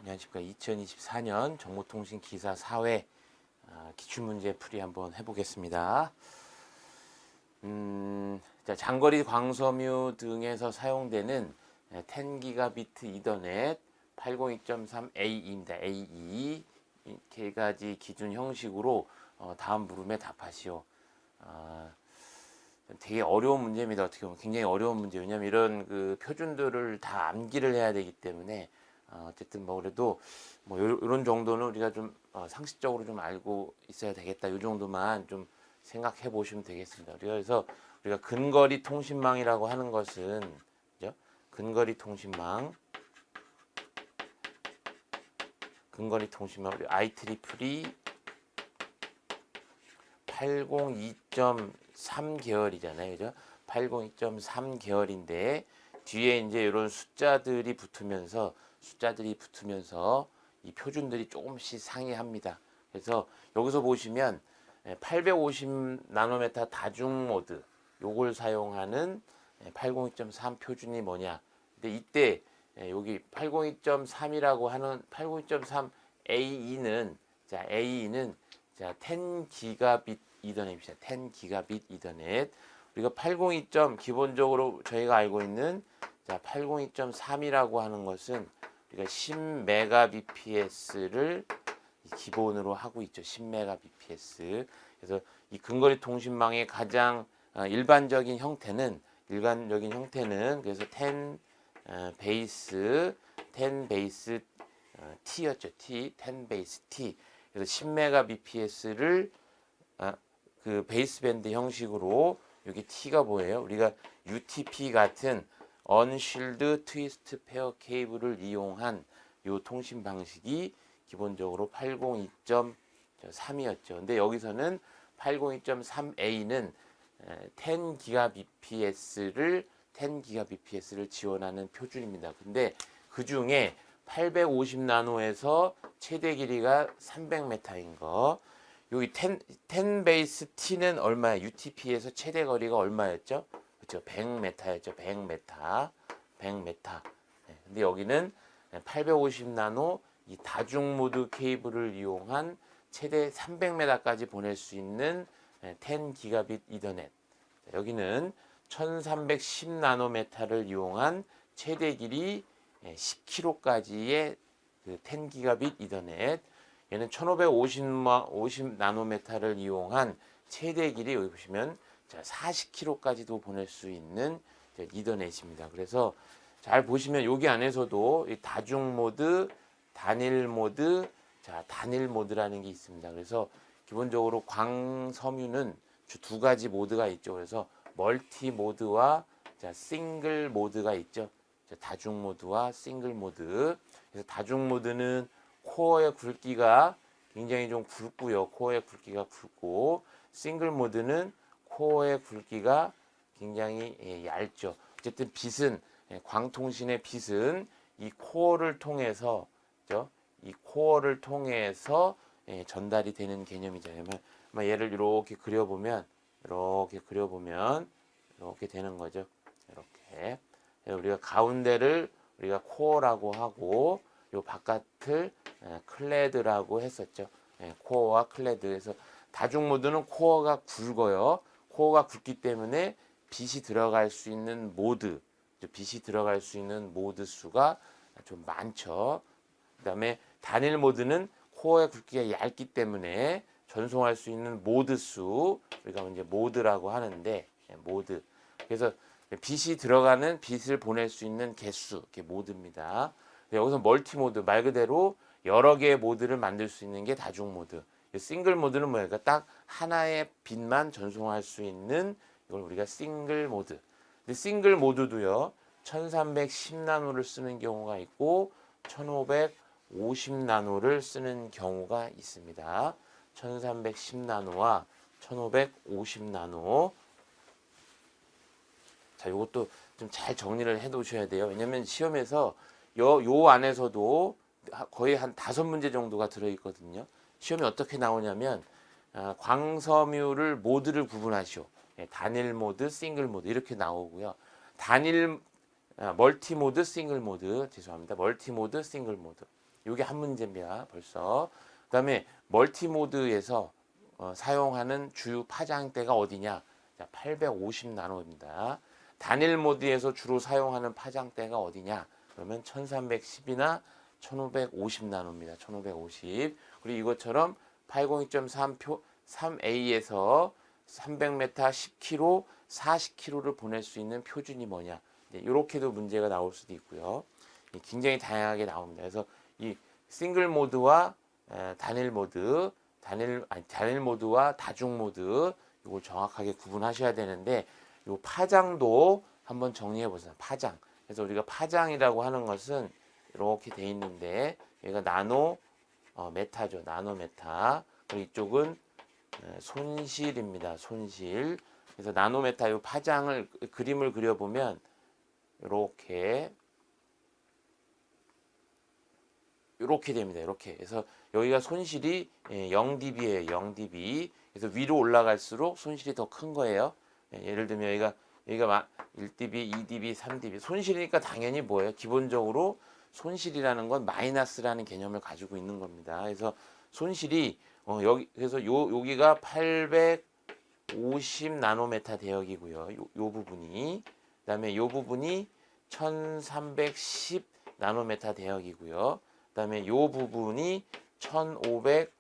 안녕하십니까. 2024년 정보통신 기사 4회 기출문제 풀이 한번 해보겠습니다. 자, 장거리 광섬유 등에서 사용되는 10기가비트 이더넷 802.3A입니다. A2 세 가지 기준 형식으로 다음 물음에 답하시오. 되게 어려운 문제입니다. 어떻게 보면 굉장히 어려운 문제. 왜냐하면 이런 그 표준들을 다 암기를 해야 되기 때문에 어쨌든 뭐 그래도 뭐 이런 정도는 우리가 좀 상식적으로 좀 알고 있어야 되겠다. 이 정도만 좀 생각해 보시면 되겠습니다. 그래서 우리가 근거리 통신망이라고 하는 것은 그죠? 근거리 통신망 우리 IEEE 802.3 계열이잖아요. 그죠? 802.3 계열인데 뒤에 이제 이런 숫자들이 붙으면서 이 표준들이 조금씩 상이합니다. 그래서 여기서 보시면 850 나노메타 다중 모드 요걸 사용하는 802.3 표준이 뭐냐. 근데 이때 여기 802.3이라고 하는 802.3 AE는 자 10기가빗 이더넷입니다. 10기가빗 이더넷. 우리가 802. 기본적으로 저희가 알고 있는 자 802.3이라고 하는 것은 우리가 10메가bps를 기본으로 하고 있죠. 10메가bps. 그래서 이 근거리 통신망의 가장 일반적인 형태는 그래서 10 베이스 T였죠. 10 베이스 T. 그래서 10메가bps를 그 베이스밴드 형식으로 여기 T가 뭐예요? 우리가 UTP 같은 언쉴드 트위스트 페어 케이블을 이용한 요 통신 방식이 기본적으로 802.3이었죠. 근데 여기서는 802.3A는 10기가bps를 지원하는 표준입니다. 근데 그 중에 850 나노에서 최대 길이가 300m인 거. 여기 10 베이스 T는 얼마야? UTP에서 최대 거리가 얼마였죠? 그렇죠. 100m였죠. 100m. 네. 근데 여기는 850 나노 이 다중 모드 케이블을 이용한 최대 300m까지 보낼 수 있는 10기가빗 이더넷. 여기는 1310 나노메타를 이용한 최대 길이 10km까지의 그 10기가빗 이더넷. 얘는 1550 나노메타를 이용한 최대 길이 여기 보시면 40km까지도 보낼 수 있는 이더넷입니다. 그래서 잘 보시면 여기 안에서도 다중 모드, 단일 모드라는 게 있습니다. 그래서 기본적으로 광섬유는 두 가지 모드가 있죠. 그래서 멀티 모드와 싱글 모드가 있죠. 다중 모드와 싱글 모드. 그래서 다중 모드는 코어의 굵기가 굉장히 좀 굵고요. 싱글 모드는 코어의 굵기가 굉장히 얇죠. 어쨌든 빛은 광통신의 빛은 이 코어를 통해서 전달이 되는 개념이죠. 얘를 이렇게 그려보면 이렇게 되는 거죠. 이렇게 우리가 가운데를 우리가 코어라고 하고 요 바깥을 클레드라고 했었죠. 코어와 클레드에서 다중 모드는 코어가 굵어요. 코어가 굵기 때문에 빛이 들어갈 수 있는 모드 수가 좀 많죠. 그다음에 단일 모드는 코어의 굵기가 얇기 때문에 전송할 수 있는 모드 수 우리가 이제 모드라고 하는데 모드. 그래서 빛을 보낼 수 있는 개수 이게 모드입니다. 여기서 멀티 모드 말 그대로 여러 개의 모드를 만들 수 있는 게 다중 모드. 싱글 모드는 뭐예요? 그러니까 딱 하나의 빛만 전송할 수 있는 이걸 우리가 싱글 모드. 근데 싱글 모드도요. 1310 나노를 쓰는 경우가 있고 1550 나노를 쓰는 경우가 있습니다. 1310 나노와 1550 나노. 자, 이것도 좀 잘 정리를 해 놓으셔야 돼요. 왜냐면 시험에서 요 안에서도 거의 한 5문제 정도가 들어 있거든요. 시험이 어떻게 나오냐면 광섬유를 모드를 구분하시오. 단일 모드, 싱글 모드 이렇게 나오고요. 멀티 모드, 싱글 모드. 멀티 모드, 싱글 모드. 이게 한 문제입니다. 벌써. 그다음에 멀티 모드에서 사용하는 주요 파장대가 어디냐? 자, 850 나노입니다. 단일 모드에서 주로 사용하는 파장대가 어디냐? 그러면 1310이나 1550 나노입니다. 1550. 그리고 이것처럼 802.3표 3A에서 300m 10km, 40km를 보낼 수 있는 표준이 뭐냐? 이렇게도 문제가 나올 수도 있고요. 굉장히 다양하게 나옵니다. 그래서 이 싱글 모드와 단일 모드, 단일 모드와 다중 모드 이걸 정확하게 구분하셔야 되는데 이 파장도 한번 정리해 보세요. 파장. 그래서 우리가 파장이라고 하는 것은 이렇게 돼 있는데 얘가 나노 메타죠. 나노 메타. 그리고 이쪽은 손실입니다. 손실. 그래서 나노 메타 이 파장을 그림을 그려보면 이렇게 됩니다. 이렇게. 그래서 여기가 손실이 0dB예요. 0dB. 그래서 위로 올라갈수록 손실이 더 큰 거예요. 예를 들면 여기가 1dB, 2dB, 3dB. 손실이니까 당연히 뭐예요? 기본적으로 손실이라는 건 마이너스라는 개념을 가지고 있는 겁니다. 그래서 손실이 그래서 여기가 850 나노메타 대역이고요. 요 부분이. 그다음에 요 부분이 1310 나노메타 대역이고요. 그다음에 요 부분이 1550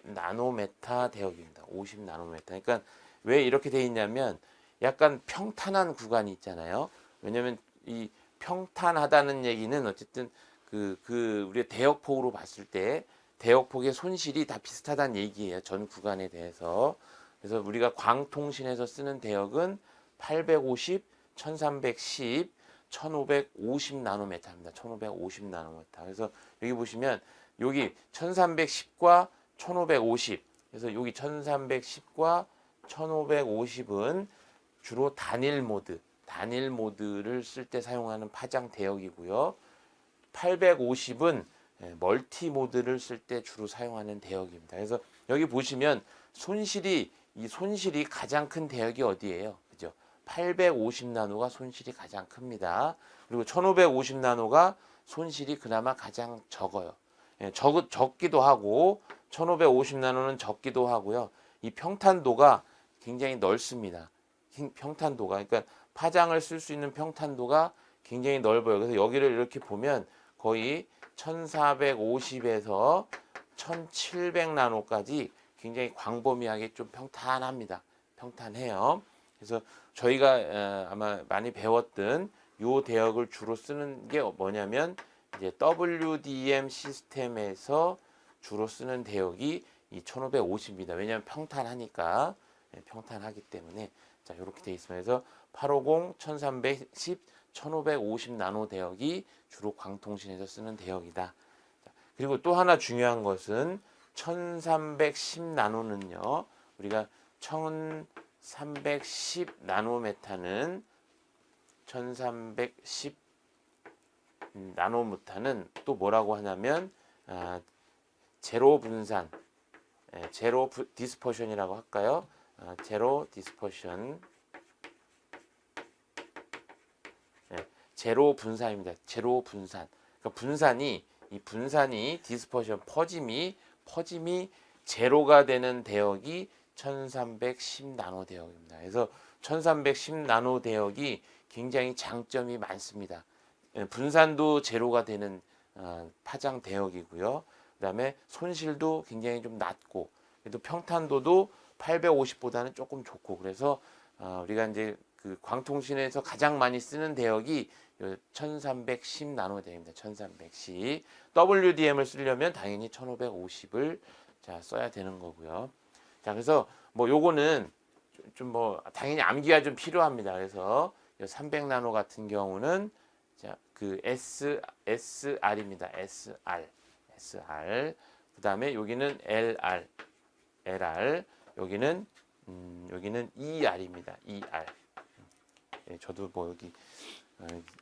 나노메타 대역입니다. 50 나노메타. 그러니까 왜 이렇게 돼 있냐면 약간 평탄한 구간이 있잖아요. 왜냐면 이 평탄하다는 얘기는 어쨌든 우리가 대역폭으로 봤을 때 대역폭의 손실이 다 비슷하다는 얘기예요. 전 구간에 대해서. 그래서 우리가 광통신에서 쓰는 대역은 850, 1310, 1550 나노메타입니다. 1550 나노메타. 그래서 여기 보시면 여기 1310과 1550. 그래서 여기 1310과 1550은 주로 단일 모드를 쓸 때 사용하는 파장 대역이고요. 850은 멀티 모드를 쓸 때 주로 사용하는 대역입니다. 그래서 여기 보시면 손실이 가장 큰 대역이 어디예요? 그죠? 850 나노가 손실이 가장 큽니다. 그리고 1550 나노가 손실이 그나마 가장 적어요. 적기도 하고 1550 나노는 적기도 하고요. 이 평탄도가 굉장히 넓습니다. 평탄도가. 그러니까 파장을 쓸 수 있는 평탄도가 굉장히 넓어요. 그래서 여기를 이렇게 보면 거의 1450에서 1700 나노까지 굉장히 광범위하게 좀 평탄합니다. 평탄해요. 그래서 저희가 아마 많이 배웠던 요 대역을 주로 쓰는 게 뭐냐면 이제 WDM 시스템에서 주로 쓰는 대역이 이 1550입니다. 왜냐하면 평탄하니까. 평탄하기 때문에 자 이렇게 돼 있습니다. 그래서 850, 1310, 1550 나노 대역이 주로 광통신에서 쓰는 대역이다. 자, 그리고 또 하나 중요한 것은 1310 나노는요. 우리가 1310 나노메타는 1310 나노메타는 또 뭐라고 하냐면 제로 분산, 제로 디스퍼션이라고 할까요? 제로 디스퍼션, 제로 분산입니다. 제로 분산. 그러니까 분산이 디스퍼션 퍼짐이 제로가 되는 대역이 1310 나노 대역입니다. 그래서 1310 나노 대역이 굉장히 장점이 많습니다. 분산도 제로가 되는 파장 대역이고요. 그다음에 손실도 굉장히 좀 낮고, 그래도 평탄도도 850보다는 조금 좋고, 그래서 우리가 이제 그 광통신에서 가장 많이 쓰는 대역이 1310 나노 대역입니다. 1310. WDM을 쓰려면 당연히 1550을 자 써야 되는 거고요. 자, 그래서 뭐 요거는 좀 뭐 당연히 암기가 좀 필요합니다. 그래서 300 나노 같은 경우는 자, 그 SR입니다. SR. 그다음에 여기는 LR. 여기는 ER입니다. ER. 저도 뭐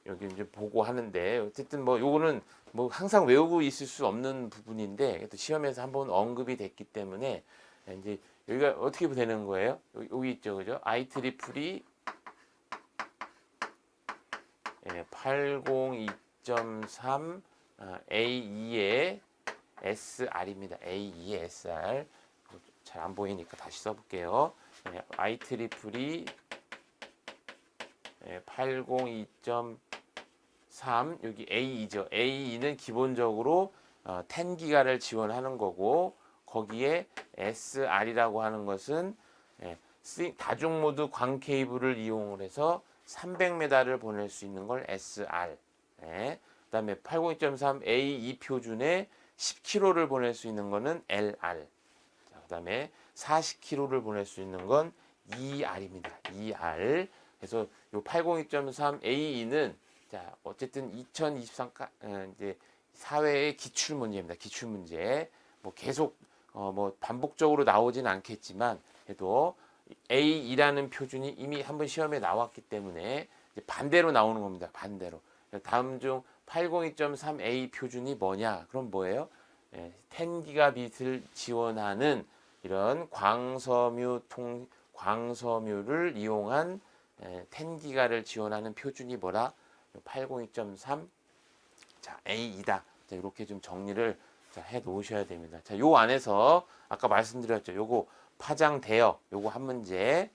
여기 이제 보고 하는데 어쨌든 뭐 요거는 뭐 항상 외우고 있을 수 없는 부분인데 또 시험에서 한번 언급이 됐기 때문에 이제 여기가 어떻게 되는 거예요? 여기 있죠, 그죠? IEEE 802.3 A2의 SR입니다. A2의 SR. 잘 안 보이니까 다시 써볼게요. IEEE 802.3 여기 A2죠. A2는 기본적으로 10기가를 지원하는 거고 거기에 SR이라고 하는 것은 다중모드 광 케이블을 이용을 해서 300m를 보낼 수 있는 걸 SR. 그다음에 802.3 A2 표준에 10km를 보낼 수 있는 거는 LR. 그다음에 40km를 보낼 수 있는 건 ER입니다. ER. 그래서 요 802.3 A2는 자, 어쨌든 2023 이제 사회의 기출 문제입니다. 기출 문제. 뭐 계속 뭐 반복적으로 나오진 않겠지만 해도 A2라는 표준이 이미 한번 시험에 나왔기 때문에 이제 반대로 나오는 겁니다. 반대로. 다음 중 802.3A 표준이 뭐냐? 그럼 뭐예요? 10기가빗을 지원하는 이런 광섬유를 이용한 10기가를 지원하는 표준이 뭐라? 802.3 자, A2다. 자, 이렇게 좀 정리를 해 놓으셔야 됩니다. 자, 요 안에서 아까 말씀드렸죠. 요거 파장 대역 요거 한 문제.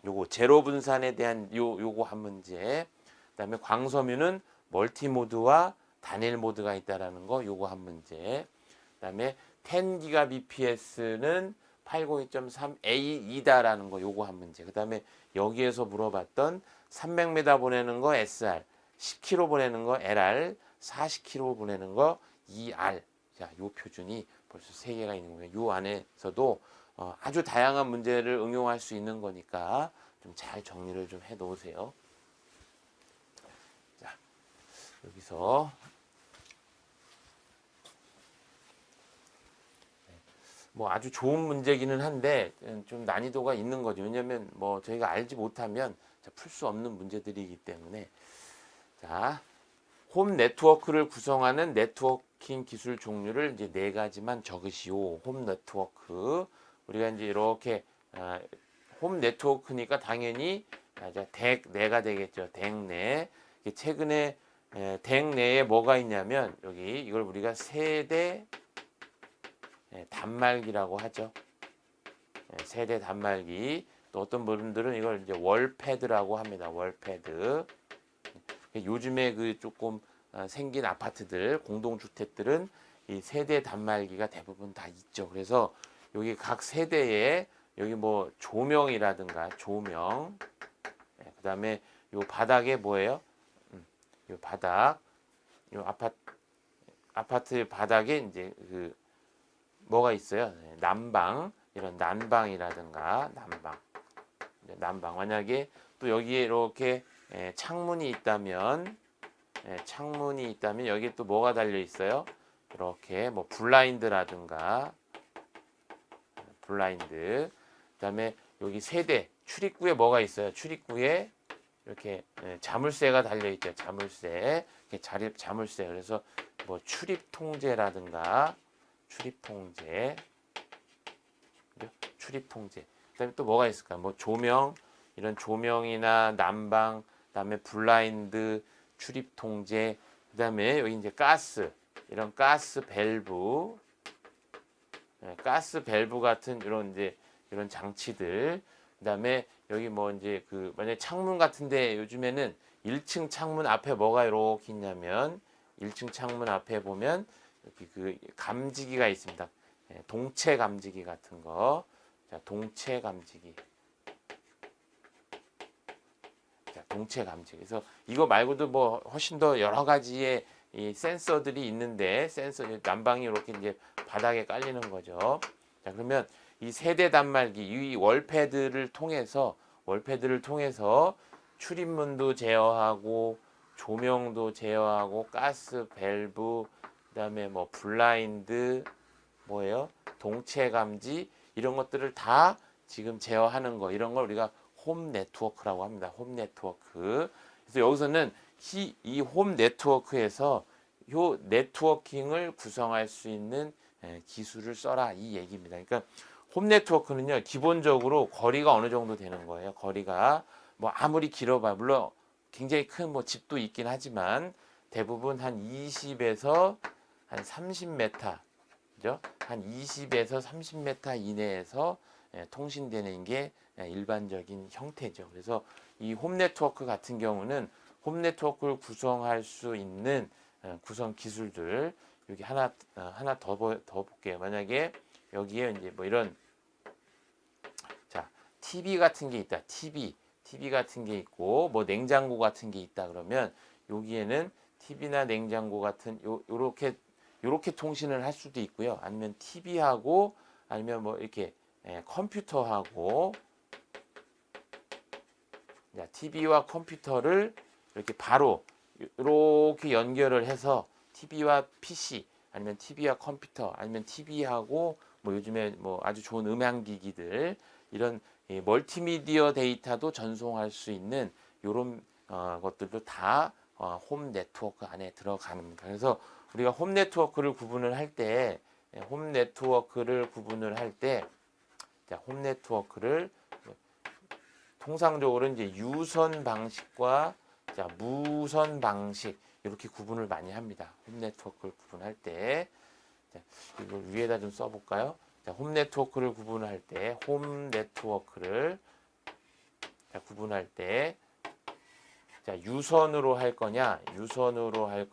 요거 제로 분산에 대한 요거 한 문제. 그다음에 광섬유는 멀티 모드와 단일 모드가 있다라는 거 요거 한 문제. 그다음에 10GBps는 802.3A2다라는 거 요거 한 문제. 그다음에 여기에서 물어봤던 300m 보내는 거 SR, 10km 보내는 거 LR, 40km 보내는 거 ER. 자, 요 표준이 벌써 3개가 있는 거예요. 요 안에서도 아주 다양한 문제를 응용할 수 있는 거니까 좀 잘 정리를 좀 해 놓으세요. 자, 여기서 뭐 아주 좋은 문제기는 한데 좀 난이도가 있는 거죠. 왜냐면 뭐 저희가 알지 못하면 풀 수 없는 문제들이기 때문에 자, 홈 네트워크를 구성하는 네트워킹 기술 종류를 이제 4가지만 적으시오. 홈 네트워크. 우리가 이제 이렇게 홈 네트워크니까 당연히 덱 내가 되겠죠. 덱 내. 최근에 덱 내에 뭐가 있냐면 여기 이걸 우리가 세대 단말기라고 하죠. 세대 단말기. 또 어떤 분들은 이걸 이제 월패드라고 합니다. 월패드. 요즘에 그 조금 생긴 아파트들, 공동주택들은 이 세대 단말기가 대부분 다 있죠. 그래서 여기 각 세대에 여기 뭐 조명이라든가 조명, 그다음에 요 바닥에 뭐예요? 요 바닥, 요 아파트 바닥에 이제 그 뭐가 있어요? 난방, 이런 난방이라든가 난방. 만약에 또 여기에 이렇게 창문이 있다면 여기에 또 뭐가 달려 있어요? 이렇게 뭐 블라인드라든가 블라인드. 그다음에 여기 세대 출입구에 뭐가 있어요? 출입구에 이렇게 자물쇠가 달려 있죠. 자물쇠. 자물쇠. 그래서 뭐 출입 통제라든가 출입 통제. 그다음에 또 뭐가 있을까? 뭐 조명, 이런 조명이나 난방, 그다음에 블라인드, 출입 통제, 그다음에 여기 이제 가스, 이런 가스 밸브, 가스 밸브 같은 이런 장치들. 그다음에 여기 뭐 이제 그 만약 창문 같은데 요즘에는 1층 창문 앞에 뭐가 이렇게 있냐면 1층 창문 앞에 보면 여기 그 감지기가 있습니다. 동체 감지기 같은 거. 자, 동체 감지기. 자, 동체 감지기. 그래서 이거 말고도 뭐 훨씬 더 여러 가지의 이 센서들이 있는데 난방이 이렇게 이제 바닥에 깔리는 거죠. 자, 그러면 이 세대 단말기, 이 월패드를 통해서 출입문도 제어하고 조명도 제어하고 가스 밸브, 그다음에 뭐 블라인드, 뭐예요? 동체 감지, 이런 것들을 다 지금 제어하는 거, 이런 걸 우리가 홈 네트워크라고 합니다. 홈 네트워크. 그래서 여기서는 이 홈 네트워크에서 요 네트워킹을 구성할 수 있는 기술을 써라, 이 얘기입니다. 그러니까 홈 네트워크는요, 기본적으로 거리가 어느 정도 되는 거예요. 거리가 뭐 아무리 길어봐, 물론 굉장히 큰 뭐 집도 있긴 하지만 대부분 한 20에서 한 30m, 그죠? 한 20에서 30m 이내에서 통신되는 게 일반적인 형태죠. 그래서 이 홈 네트워크 같은 경우는 홈 네트워크를 구성할 수 있는 구성 기술들 여기 하나 더 볼게요. 만약에 여기에 이제 뭐 이런 자 TV 같은 게 있다. TV 같은 게 있고 뭐 냉장고 같은 게 있다. 그러면 여기에는 TV나 냉장고 같은 요렇게 통신을 할 수도 있고요. 아니면 TV하고 아니면 뭐 이렇게 컴퓨터하고 TV와 컴퓨터를 이렇게 바로 이렇게 연결을 해서 TV와 PC 아니면 TV와 컴퓨터 아니면 TV하고 뭐 요즘에 뭐 아주 좋은 음향기기들 이런 멀티미디어 데이터도 전송할 수 있는 이런 것들도 다 홈 네트워크 안에 들어가는 거예요. 그래서 우리가 홈 네트워크를 구분을 할 때 홈 네트워크를 통상적으로 이제 유선 방식과 무선 방식 이렇게 구분을 많이 합니다. 홈 네트워크를 구분할 때 이걸 위에다 좀 써볼까요? 홈 네트워크를 구분할 때 구분할 때 유선으로 할 거냐, 무선으로 할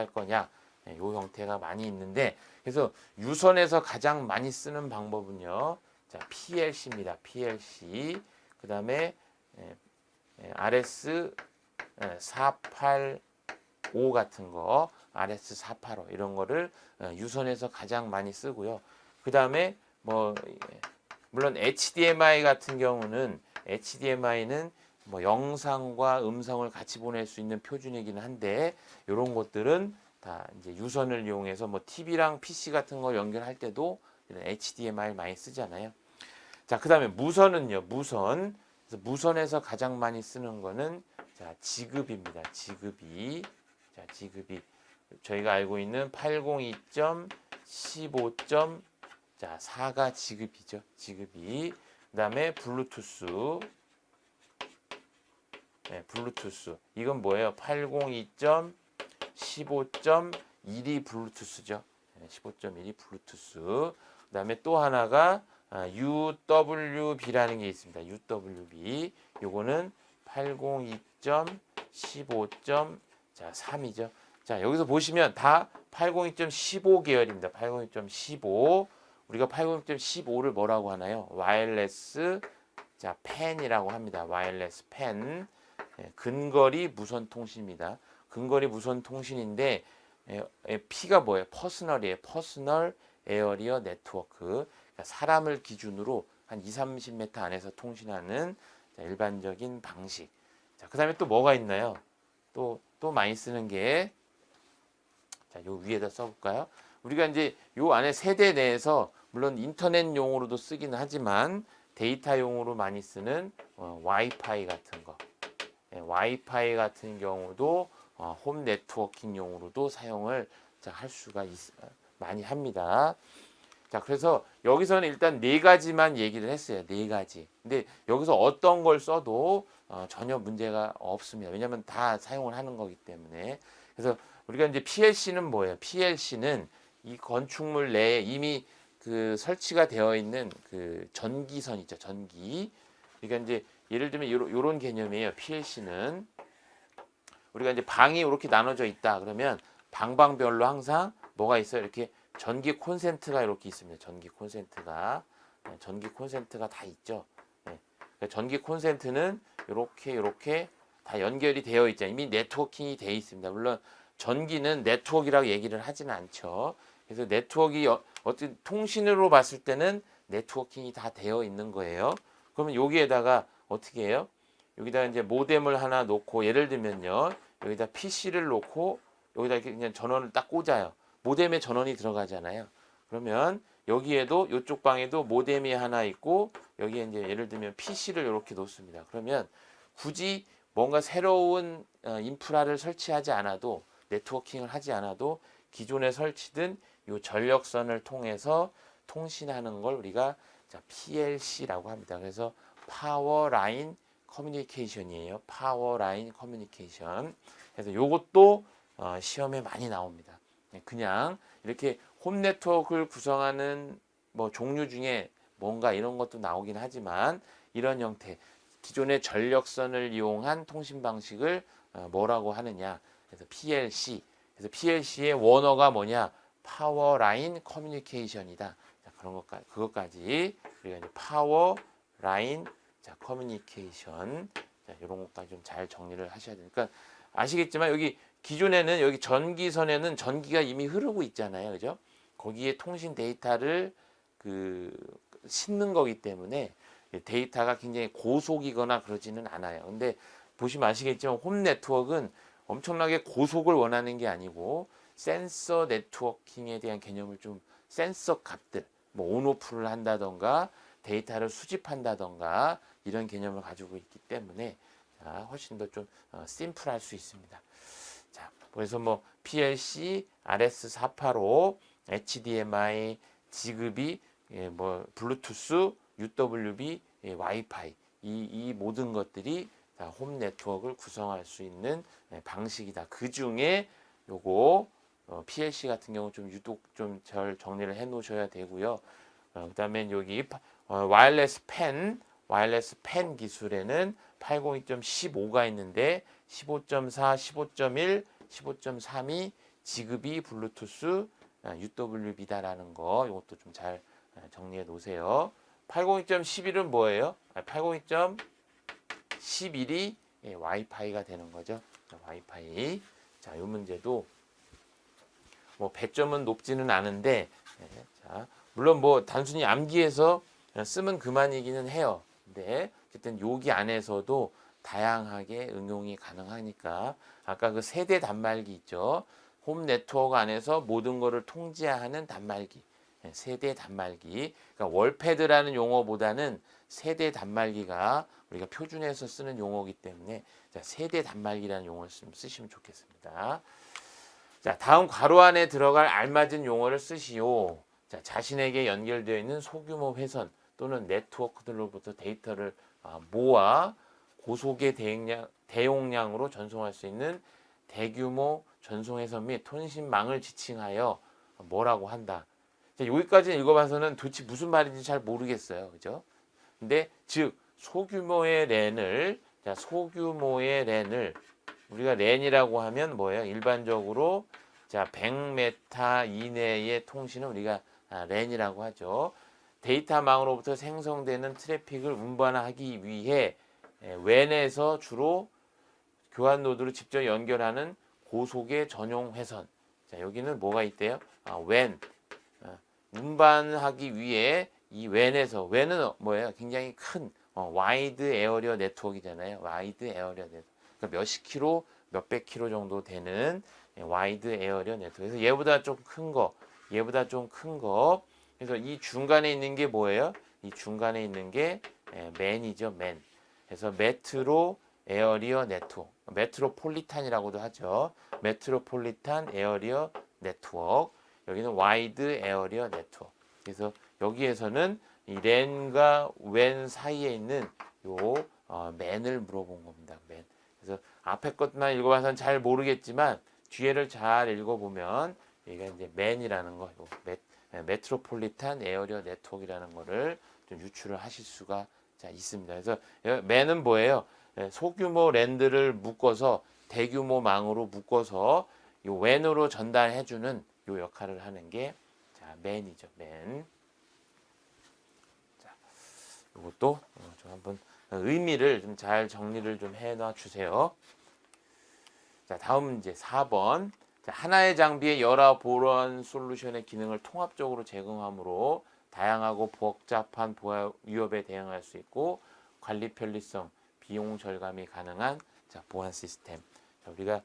거냐, 이 형태가 많이 있는데 그래서 유선에서 가장 많이 쓰는 방법은요. PLC입니다. PLC. 그 다음에 RS 485 같은 거, RS 485 이런 거를 유선에서 가장 많이 쓰고요. 그 다음에 뭐 물론 HDMI 같은 경우는 HDMI는 뭐 영상과 음성을 같이 보낼 수 있는 표준이기는 한데 이런 것들은 다 이제 유선을 이용해서 뭐 TV랑 PC 같은 걸 연결할 때도 HDMI 많이 쓰잖아요. 자, 그다음에 무선은요. 그래서 무선에서 가장 많이 쓰는 거는 지급입니다. 지급이 저희가 알고 있는 802.15.4가 지급이죠. 지급이. 그다음에 블루투스. 이건 뭐예요? 802.15.1이 블루투스죠. 15.1이 블루투스. 그다음에 또 하나가 UWB라는 게 있습니다. UWB. 요거는 802.15.3이죠. 자, 여기서 보시면 다 802.15 계열입니다. 802.15. 우리가 802.15를 뭐라고 하나요? 와이어리스 팬이라고 합니다. 와이어리스 팬. 근거리 무선 통신입니다. 근거리 무선 통신인데 P가 뭐예요? 퍼스널이에요. 퍼스널 에어리어 네트워크. 그러니까 사람을 기준으로 한 20-30m 안에서 통신하는 일반적인 방식. 자, 그다음에 또 뭐가 있나요? 또 많이 쓰는 게 요 위에다 써볼까요? 우리가 이제 요 안에 세대 내에서 물론 인터넷용으로도 쓰기는 하지만 데이터용으로 많이 쓰는 와이파이 같은 거. 와이파이 같은 경우도 홈 네트워킹용으로도 사용을 할 수가 많이 합니다. 자, 그래서 여기서는 일단 네 가지만 얘기를 했어요. 네 가지. 근데 여기서 어떤 걸 써도 전혀 문제가 없습니다. 왜냐하면 다 사용을 하는 거기 때문에. 그래서 우리가 이제 PLC는 뭐예요? PLC는 이 건축물 내에 이미 그 설치가 되어 있는 그 전기선 있죠. 전기. 그러니까 이제 예를 들면 이런 개념이에요. PLC는 우리가 이제 방이 이렇게 나눠져 있다. 그러면 방방별로 항상 뭐가 있어요? 이렇게 전기 콘센트가 이렇게 있습니다. 전기 콘센트가 다 있죠. 그러니까 전기 콘센트는 이렇게 다 연결이 되어 있죠. 이미 네트워킹이 되어 있습니다. 물론 전기는 네트워크라고 얘기를 하지는 않죠. 그래서 네트워크가 어떤 통신으로 봤을 때는 네트워킹이 다 되어 있는 거예요. 그러면 여기에다가 어떻게 해요? 여기다 이제 모뎀을 하나 놓고 예를 들면요. 여기다 PC를 놓고 여기다 이렇게 그냥 전원을 딱 꽂아요. 모뎀에 전원이 들어가잖아요. 그러면 여기에도 이쪽 방에도 모뎀이 하나 있고 여기에 이제 예를 들면 PC를 이렇게 놓습니다. 그러면 굳이 뭔가 새로운 인프라를 설치하지 않아도 네트워킹을 하지 않아도 기존에 설치된 이 전력선을 통해서 통신하는 걸 우리가 PLC라고 합니다. 그래서 파워 라인 커뮤니케이션이에요. 파워 라인 커뮤니케이션. 그래서 요것도 시험에 많이 나옵니다. 그냥 이렇게 홈 네트워크를 구성하는 뭐 종류 중에 뭔가 이런 것도 나오긴 하지만 이런 형태 기존의 전력선을 이용한 통신 방식을 뭐라고 하느냐. 그래서 PLC. 그래서 PLC의 원어가 뭐냐? 파워 라인 커뮤니케이션이다. 자, 그런 것까지 그것까지 우리가 이제 파워 라인 자, 커뮤니케이션 자, 이런 것까지 좀 잘 정리를 하셔야 되니까 아시겠지만 여기 기존에는 여기 전기선에는 전기가 이미 흐르고 있잖아요. 그죠? 거기에 통신 데이터를 그 싣는 거기 때문에 데이터가 굉장히 고속이거나 그러지는 않아요. 근데 보시면 아시겠지만 홈 네트워크는 엄청나게 고속을 원하는 게 아니고 센서 네트워킹에 대한 개념을 좀 센서 값들 뭐 온오프를 한다던가 데이터를 수집한다던가 이런 개념을 가지고 있기 때문에 자, 훨씬 더 좀 심플할 수 있습니다. 자, 그래서 뭐 PLC, RS485, HDMI, 지그비, 뭐 블루투스, UWB, 와이파이 이 모든 것들이 다 홈 네트워크를 구성할 수 있는 방식이다. 그 중에 요거 PLC 같은 경우 좀 유독 좀 잘 정리를 해 놓으셔야 되고요. 그다음에 여기 와이어리스 펜 기술에는 802.15가 있는데 15.4, 15.1, 15.32 지그비 블루투스 UWB다라는 거 이것도 좀 잘 정리해 놓으세요. 802.11은 뭐예요? 802.11이 와이파이가 되는 거죠. 와이파이. 자, 이 문제도 뭐 배점은 높지는 않은데 자, 물론 뭐 단순히 암기해서 쓰면 그만이기는 해요. 근데 어쨌든 여기 안에서도 다양하게 응용이 가능하니까 아까 그 세대 단말기 있죠. 홈 네트워크 안에서 모든 것을 통제하는 단말기. 세대 단말기. 그러니까 월패드라는 용어보다는 세대 단말기가 우리가 표준에서 쓰는 용어이기 때문에 자, 세대 단말기라는 용어를 쓰시면 좋겠습니다. 자, 다음 괄호 안에 들어갈 알맞은 용어를 쓰시오. 자, 자신에게 연결되어 있는 소규모 회선 또는 네트워크들로부터 데이터를 모아 고속의 대용량으로 전송할 수 있는 대규모 전송회선 및 통신망을 지칭하여 뭐라고 한다. 자, 여기까지 읽어봐서는 도대체 무슨 말인지 잘 모르겠어요. 그죠? 근데 즉 소규모의 랜을 자, 소규모의 랜을 우리가 랜이라고 하면 뭐예요? 일반적으로 자 100m 이내의 통신은 우리가 랜이라고 하죠. 데이터망으로부터 생성되는 트래픽을 운반하기 위해 웬에서 주로 교환 노드로 직접 연결하는 고속의 전용 회선. 자, 여기는 뭐가 있대요? 웬. 운반하기 위해 이 웬에서 웬은 뭐예요? 굉장히 큰 와이드 에어리어 네트워크잖아요. 와이드 에어리어 네트워크. 그러니까 몇십 킬로, 몇백 킬로 정도 되는 와이드 에어리어 네트워크. 그래서 얘보다 좀 큰 거, 얘보다 좀 큰 거. 그래서 이 중간에 있는 게 뭐예요? 이 중간에 있는 게 맨이죠, 맨. 그래서 메트로 에어리어 네트워크, 메트로폴리탄이라고도 하죠. 메트로폴리탄 에어리어 네트워크. 여기는 와이드 에어리어 네트워크. 그래서 여기에서는 이 랜과 웬 사이에 있는 요 맨을 물어본 겁니다. 맨. 그래서 앞에 것만 읽어봐서는 잘 모르겠지만 뒤에를 잘 읽어보면 여기가 이제 맨이라는 거, 메트로폴리탄 에어리어 네트워크라는 거를 좀 유추를 하실 수가 있습니다. 그래서 맨은 뭐예요? 소규모 랜드를 묶어서 대규모 망으로 묶어서 이 웬으로 전달해주는 요 역할을 하는 게 맨이죠. 맨. 자, 이것도 좀 한번 의미를 좀 잘 정리를 좀 해놔 주세요. 자, 다음 문제 4번. 자, 하나의 장비의 여러 보안 솔루션의 기능을 통합적으로 제공하므로 다양하고 복잡한 위협에 대응할 수 있고 관리 편리성, 비용 절감이 가능한 보안 시스템. 자, 우리가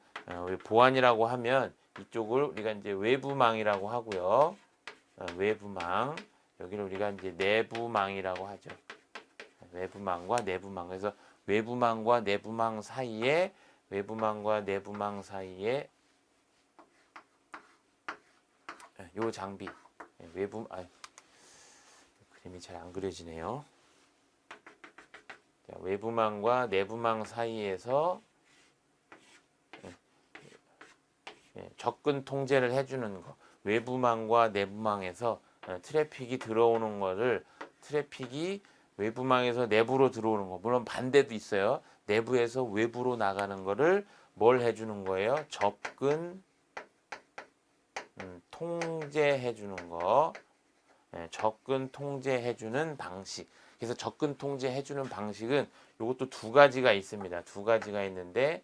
보안이라고 하면 이쪽을 우리가 이제 외부망이라고 하고요. 외부망. 여기를 우리가 이제 내부망이라고 하죠. 외부망과 내부망. 그래서 외부망과 내부망 사이에 요 장비 그림이 잘 안 그려지네요. 자, 외부망과 내부망 사이에서 접근 통제를 해주는 거. 외부망과 내부망에서 트래픽이 들어오는 거를 트래픽이 외부망에서 내부로 들어오는 거. 물론 반대도 있어요. 내부에서 외부로 나가는 거를 뭘 해주는 거예요? 접근 통제해 주는 거. 접근 통제해 주는 방식. 그래서 접근 통제해 주는 방식은 이것도 두 가지가 있습니다. 두 가지가 있는데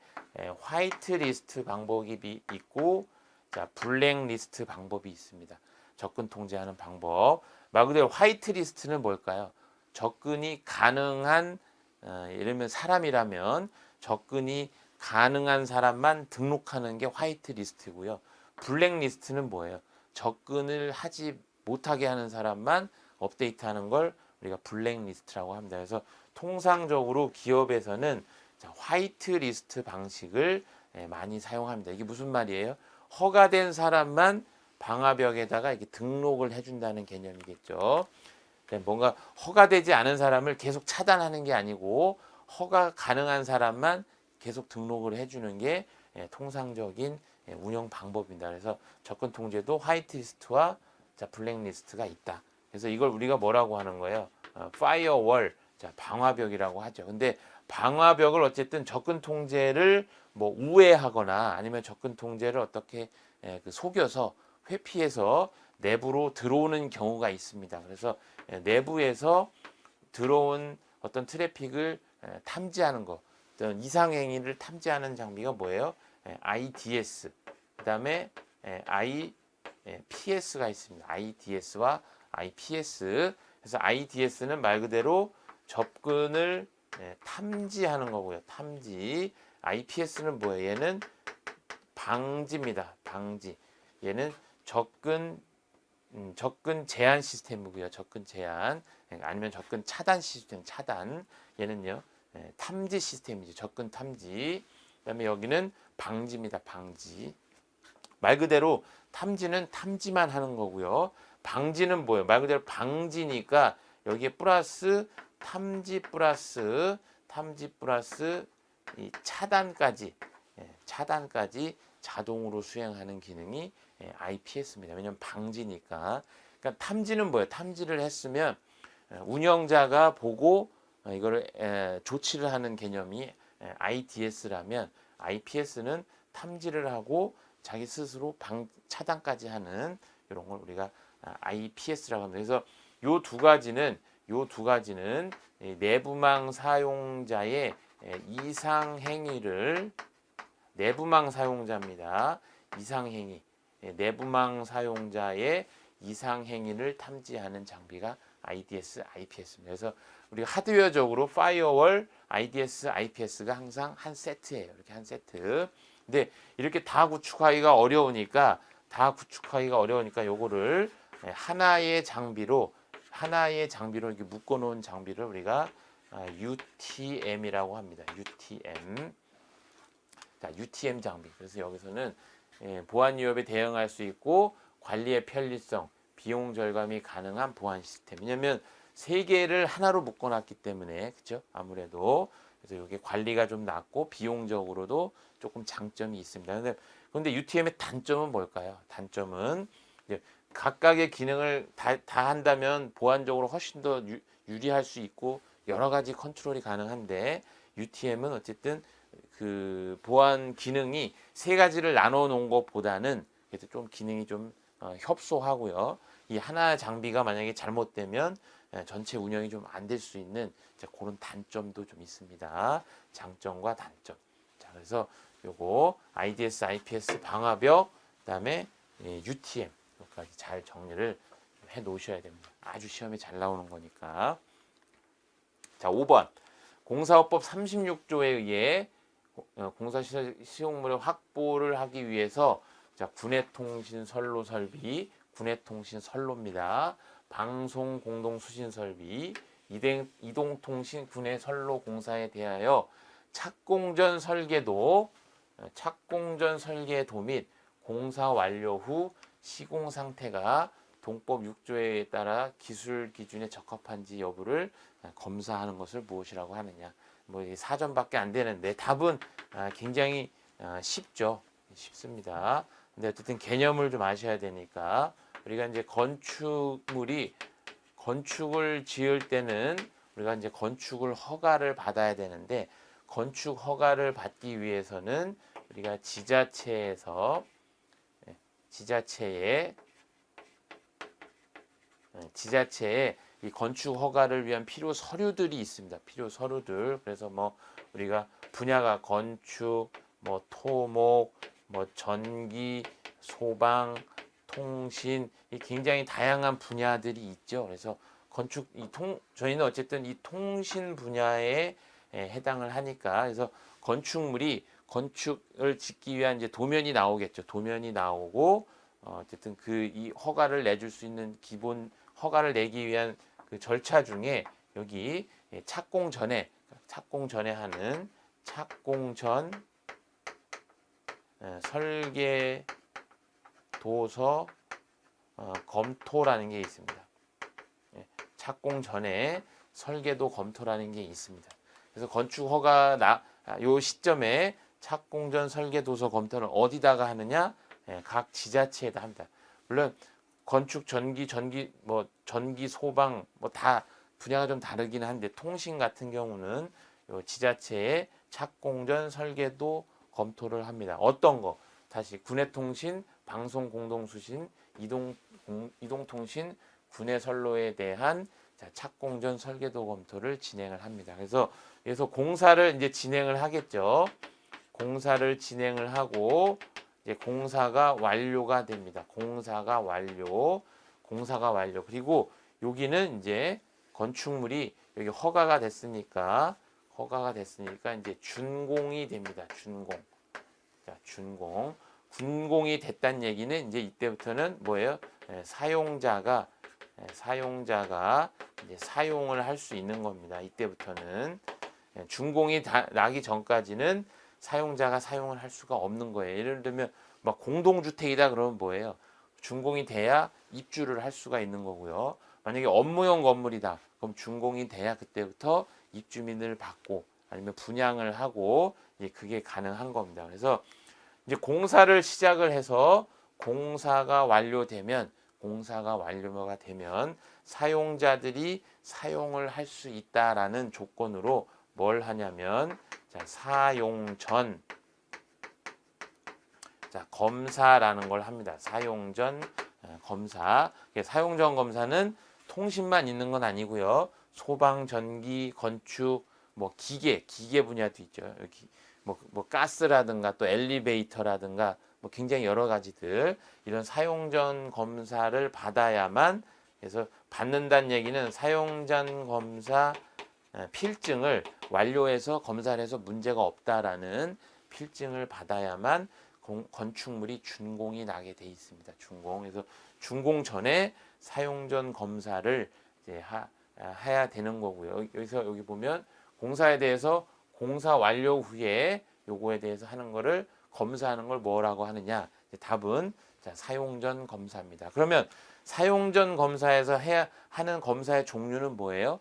화이트 리스트 방법이 있고 자, 블랙 리스트 방법이 있습니다. 접근 통제하는 방법. 말 그대로 화이트 리스트는 뭘까요? 접근이 가능한 예를 들면 사람이라면 접근이 가능한 사람만 등록하는 게 화이트 리스트고요. 블랙 리스트는 뭐예요? 접근을 하지 못하게 하는 사람만 업데이트하는 걸 우리가 블랙 리스트라고 합니다. 그래서 통상적으로 기업에서는 화이트 리스트 방식을 많이 사용합니다. 이게 무슨 말이에요? 허가된 사람만 방화벽에다가 이렇게 등록을 해준다는 개념이겠죠. 뭔가 허가되지 않은 사람을 계속 차단하는 게 아니고 허가 가능한 사람만 계속 등록을 해주는 게 통상적인 운영 방법입니다. 그래서 접근 통제도 화이트 리스트와 블랙 리스트가 있다. 그래서 이걸 우리가 뭐라고 하는 거예요? 파이어월, 방화벽이라고 하죠. 근데 방화벽을 어쨌든 접근 통제를 뭐 우회하거나 아니면 접근 통제를 어떻게 속여서 회피해서 내부로 들어오는 경우가 있습니다. 그래서 내부에서 들어온 어떤 트래픽을 탐지하는 거, 어떤 이상행위를 탐지하는 장비가 뭐예요? IDS, 그 다음에 IPS가 있습니다. IDS와 IPS. 그래서 IDS는 말 그대로 접근을 탐지하는 거고요. 탐지. IPS는 뭐예요? 얘는 방지입니다. 방지. 얘는 접근 제한 시스템이고요. 접근 제한 아니면 접근 차단 시스템 차단. 얘는요. 탐지 시스템이죠. 접근 탐지. 그다음에 여기는 방지입니다. 방지. 말 그대로 탐지는 탐지만 하는 거고요. 방지는 뭐예요? 말 그대로 방지니까 여기에 플러스 탐지 플러스 이 차단까지 자동으로 수행하는 기능이 IPS입니다. 왜냐하면 방지니까. 그러니까 탐지는 뭐예요? 탐지를 했으면 운영자가 보고 이거를 조치를 하는 개념이 IDS라면 IPS는 탐지를 하고 자기 스스로 차단까지 하는 이런 걸 우리가 IPS라고 합니다. 그래서 요 두 가지는 내부망 사용자의 이상 행위를 내부망 사용자입니다. 이상 행위. 내부망 사용자의 이상 행위를 탐지하는 장비가 IDS, IPS입니다. 그래서 우리가 하드웨어적으로 파이어월, IDS, IPS가 항상 한 세트예요. 이렇게 한 세트. 근데 이렇게 다 구축하기가 어려우니까 요거를 하나의 장비로 이렇게 묶어 놓은 장비를 우리가 UTM이라고 합니다. UTM. 자, UTM 장비. 그래서 여기서는 보안 위협에 대응할 수 있고 관리의 편리성, 비용 절감이 가능한 보안 시스템. 왜냐면 세 개를 하나로 묶어 놨기 때문에 그렇죠? 아무래도 그래서 이게 관리가 좀 낮고 비용적으로도 조금 장점이 있습니다. 그런데 UTM의 단점은 뭘까요? 단점은 이제 각각의 기능을 다 한다면 보안적으로 훨씬 더 유리할 수 있고 여러 가지 컨트롤이 가능한데 UTM은 어쨌든 그 보안 기능이 세 가지를 나눠 놓은 것보다는 그래도 좀 기능이 좀 협소하고요. 이 하나 장비가 만약에 잘못되면 전체 운영이 좀 안 될 수 있는 그런 단점도 좀 있습니다. 장점과 단점. 자, 그래서 요거 IDS, IPS 방화벽, 그다음에 UTM 여기까지 잘 정리를 해 놓으셔야 됩니다. 아주 시험에 잘 나오는 거니까. 자, 5번. 공사업법 36조에 의해 공사시설물의 확보를 하기 위해서 자, 군해통신 선로 설비, 군해통신 선로입니다. 방송 공동 수신 설비, 이동통신 군해 선로 공사에 대하여 착공전 설계도 및 공사 완료 후 시공 상태가 동법 6조에 따라 기술 기준에 적합한지 여부를 검사하는 것을 무엇이라고 하느냐. 뭐 사전밖에 안 되는데 답은 굉장히 쉽죠. 쉽습니다. 근데 어쨌든 개념을 좀 아셔야 되니까 우리가 이제 건축을 지을 때는 우리가 이제 건축을 허가를 받아야 되는데 건축 허가를 받기 위해서는 우리가 지자체에 이 건축 허가를 위한 필요 서류들이 있습니다. 필요 서류들. 그래서 뭐 우리가 분야가 건축, 뭐 토목, 뭐 전기, 소방, 통신, 이 굉장히 다양한 분야들이 있죠. 그래서 저희는 어쨌든 이 통신 분야에 해당을 하니까 그래서 건축을 짓기 위한 이제 도면이 나오겠죠. 도면이 나오고 어쨌든 이 허가를 내줄 수 있는 기본 허가를 내기 위한 그 절차 중에 여기 착공 전에 하는 착공 전 설계 도서 검토라는 게 있습니다. 착공 전에 설계도 검토라는 게 있습니다. 그래서 건축 허가 요 시점에 착공 전 설계 도서 검토는 어디다가 하느냐? 각 지자체에다 합니다. 물론 건축, 전기, 소방 뭐 다 분야가 좀 다르긴 한데 통신 같은 경우는 요 지자체에 착공 전 설계도 검토를 합니다. 어떤 거? 다시 군해통신, 방송공동수신, 이동통신, 군해선로에 대한 착공 전 설계도 검토를 진행을 합니다. 그래서 공사를 이제 진행을 하겠죠. 공사를 진행을 하고 이제 공사가 완료가 됩니다. 공사가 완료. 그리고 여기는 이제 건축물이 여기 허가가 됐으니까 이제 준공이 됩니다. 준공. 준공이 됐다는 얘기는 이제 이때부터는 뭐예요? 사용자가 이제 사용을 할 수 있는 겁니다. 이때부터는 준공이 나기 전까지는 사용자가 사용을 할 수가 없는 거예요. 예를 들면 막 공동주택이다 그러면 뭐예요? 준공이 돼야 입주를 할 수가 있는 거고요. 만약에 업무용 건물이다. 그럼 준공이 돼야 그때부터 입주민을 받고 아니면 분양을 하고 이제 그게 가능한 겁니다. 그래서 이제 공사를 시작을 해서 공사가 완료가 되면 사용자들이 사용을 할 수 있다라는 조건으로 뭘 하냐면 사용 전 검사라는 걸 합니다. 사용 전 검사. 사용 전 검사는 통신만 있는 건 아니고요. 소방, 전기, 건축, 뭐 기계 분야도 있죠. 여기 뭐 가스라든가 또 엘리베이터라든가 뭐 굉장히 여러 가지들 이런 사용 전 검사를 받아야만 그래서 받는다는 얘기는 사용 전 검사 필증을 완료해서 검사를 해서 문제가 없다라는 필증을 받아야만 건축물이 준공이 나게 돼 있습니다. 준공. 그래서 준공 전에 사용 전 검사를 이제 해야 되는 거고요. 여기 보면 공사에 대해서 공사 완료 후에 요거에 대해서 하는 거를 검사하는 걸 뭐라고 하느냐? 답은 사용 전 검사입니다. 그러면 사용 전 검사에서 하는 검사의 종류는 뭐예요?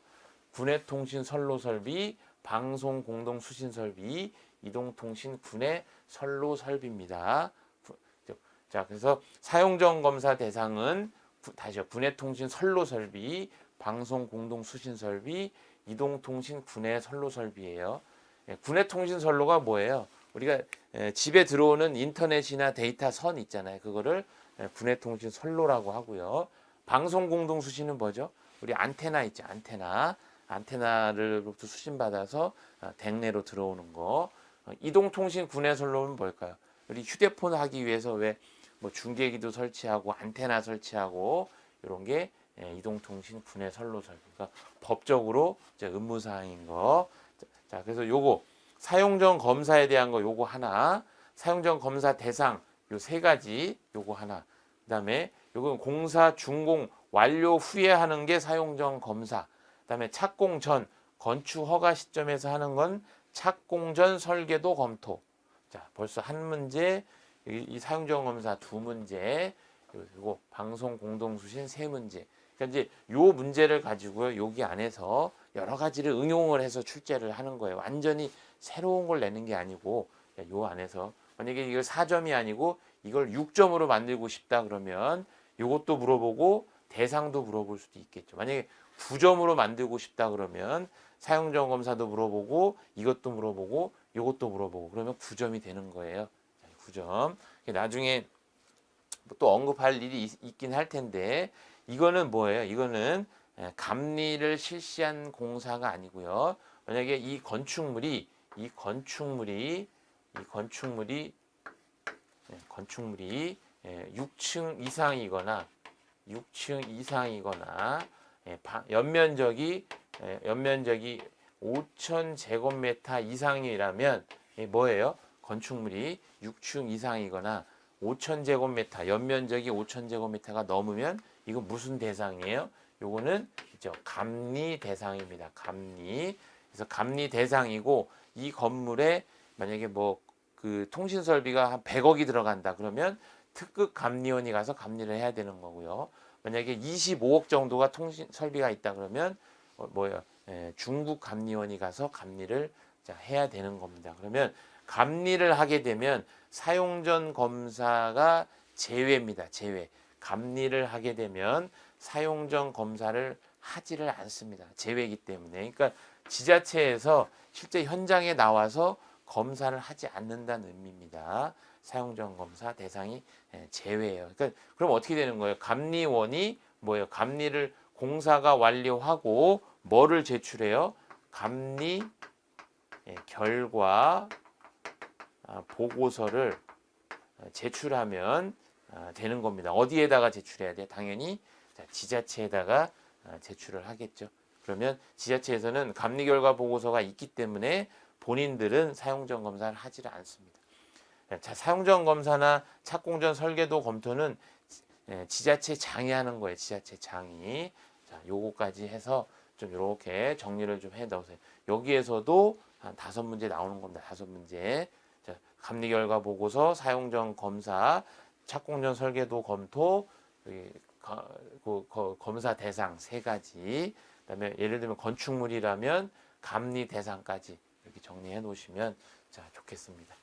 군해통신 선로 설비, 방송 공동 수신 설비, 이동통신 군해 선로 설비입니다. 그래서 사용 전 검사 대상은 다시요. 군해통신 선로 설비, 방송 공동 수신 설비, 이동통신 군해 선로 설비예요. 군해통신 선로가 뭐예요? 우리가 집에 들어오는 인터넷이나 데이터 선 있잖아요. 그거를 군해통신 선로라고 하고요. 방송 공동 수신은 뭐죠? 우리 안테나 있죠. 안테나를로부터 수신받아서 댁내로 들어오는 거. 이동통신 군해 선로는 뭘까요? 우리 휴대폰 하기 위해서 왜 뭐 중계기도 설치하고 안테나 설치하고 이런 게 이동통신 군해 선로 설비. 그러니까 법적으로 의무사항인 거. 자, 그래서 요거 사용 전 검사에 대한 거 요거 하나, 사용 전 검사 대상 요 세 가지 요거 하나. 그다음에 요건 공사 준공 완료 후에 하는 게 사용 전 검사. 그다음에 착공 전 건축 허가 시점에서 하는 건 착공 전 설계도 검토. 자, 벌써 한 문제, 이 사용 전 검사 두 문제. 그리고 방송 공동수신 세 문제. 그러니까 이제 요 문제를 가지고요. 여기 안에서 여러 가지를 응용을 해서 출제를 하는 거예요. 완전히 새로운 걸 내는 게 아니고 요 안에서 만약에 이걸 4점이 아니고 이걸 6점으로 만들고 싶다 그러면 요것도 물어보고 대상도 물어볼 수도 있겠죠. 만약에 9점으로 만들고 싶다 그러면 사용전 검사도 물어보고 이것도 물어보고 요것도 물어보고 그러면 9점이 되는 거예요. 9점. 나중에 또 언급할 일이 있긴 할 텐데 이거는 뭐예요? 이거는 감리를 실시한 공사가 아니고요. 만약에 이 건축물이 6층 이상이거나 연면적이 5,000제곱미터 이상이라면 뭐예요? 건축물이 6층 이상이거나 5,000제곱미터 연면적이 5,000제곱미터가 넘으면 이거 무슨 대상이에요? 요거는 그죠? 감리 대상입니다. 감리. 그래서 감리 대상이고 이 건물에 만약에 뭐 그 통신 설비가 한 100억이 들어간다 그러면 특급 감리원이 가서 감리를 해야 되는 거고요. 만약에 25억 정도가 통신 설비가 있다 그러면 중국 감리원이 가서 감리를 해야 되는 겁니다. 그러면 감리를 하게 되면 사용전 검사가 제외입니다. 제외. 감리를 하게 되면 사용전 검사를 하지를 않습니다. 제외이기 때문에. 그러니까 지자체에서 실제 현장에 나와서 검사를 하지 않는다는 의미입니다. 사용전 검사 대상이 제외예요. 그러니까 그럼 어떻게 되는 거예요? 감리원이 뭐예요? 감리를 공사가 완료하고 뭐를 제출해요? 감리 결과 보고서를 제출하면 되는 겁니다. 어디에다가 제출해야 돼요? 당연히 지자체에다가 제출을 하겠죠. 그러면 지자체에서는 감리 결과 보고서가 있기 때문에 본인들은 사용전 검사를 하지를 않습니다. 자, 사용전 검사나 착공전 설계도 검토는 지자체장이 하는 거예요. 지자체장이. 자, 요거까지 해서 좀 이렇게 정리를 좀 해 넣으세요. 여기에서도 한 5문제 나오는 겁니다. 5문제. 자, 감리 결과 보고서, 사용전 검사, 착공전 설계도 검토, 검사 대상 3가지. 그다음에 예를 들면 건축물이라면 감리 대상까지 이렇게 정리해 놓으시면 좋겠습니다.